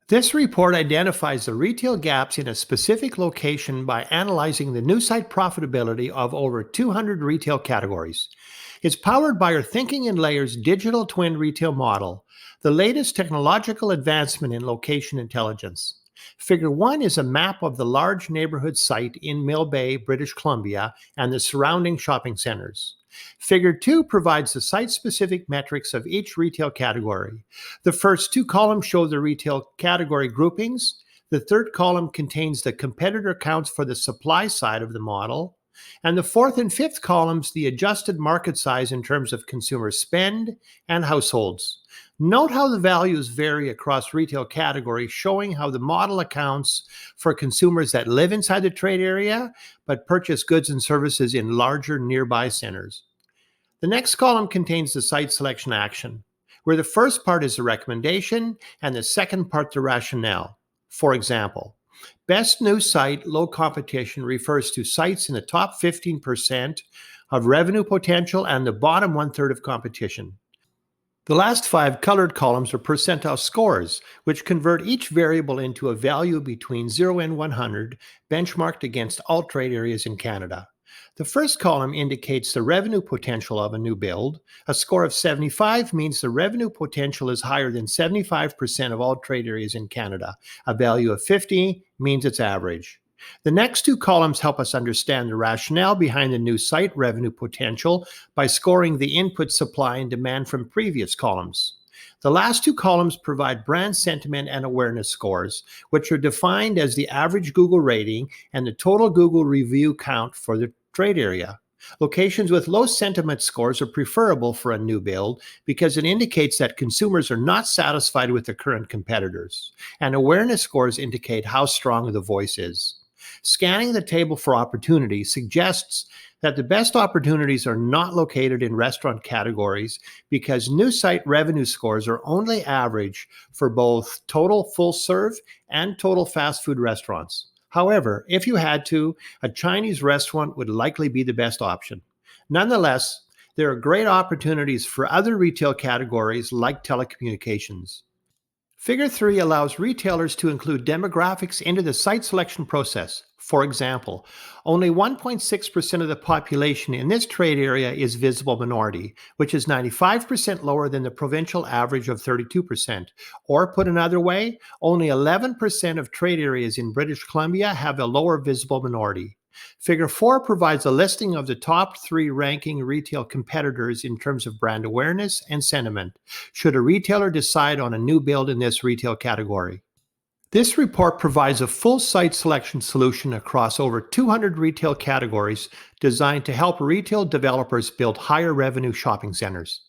This report identifies the retail gaps in a specific location by analyzing the new site profitability of over 200 retail categories. It's powered by our Thinking in Layers digital twin retail model, the latest technological advancement in location intelligence. Figure 1 is a map of the large neighborhood site in Mill Bay, British Columbia, and the surrounding shopping centers. Figure 2 provides the site-specific metrics of each retail category. The first two columns show the retail category groupings. The third column contains the competitor counts for the supply side of the model. And the fourth and fifth columns, the adjusted market size in terms of consumer spend and households. Note how the values vary across retail categories, showing how the model accounts for consumers that live inside the trade area but purchase goods and services in larger nearby centers. The next column contains the site selection action, where the first part is the recommendation and the second part the rationale. For example, best new site, low competition refers to sites in the top 15% of revenue potential and the bottom one-third of competition. The last 5 colored columns are percentile scores, which convert each variable into a value between 0 and 100, benchmarked against all trade areas in Canada. The first column indicates the revenue potential of a new build. A score of 75 means the revenue potential is higher than 75% of all trade areas in Canada. A value of 50 means it's average. The next two columns help us understand the rationale behind the new site revenue potential by scoring the input supply and demand from previous columns. The last two columns provide brand sentiment and awareness scores, which are defined as the average Google rating and the total Google review count for the trade area. Locations with low sentiment scores are preferable for a new build because it indicates that consumers are not satisfied with the current competitors, and awareness scores indicate how strong the voice is. Scanning the table for opportunities suggests that the best opportunities are not located in restaurant categories because new site revenue scores are only average for both total full serve and total fast food restaurants. However, if you had to, a Chinese restaurant would likely be the best option. Nonetheless, there are great opportunities for other retail categories like telecommunications. Figure 3 allows retailers to include demographics into the site selection process. For example, only 1.6% of the population in this trade area is visible minority, which is 95% lower than the provincial average of 32%. Or put another way, only 11% of trade areas in British Columbia have a lower visible minority. Figure 4 provides a listing of the top 3 ranking retail competitors in terms of brand awareness and sentiment, should a retailer decide on a new build in this retail category. This report provides a full site selection solution across over 200 retail categories designed to help retail developers build higher revenue shopping centers.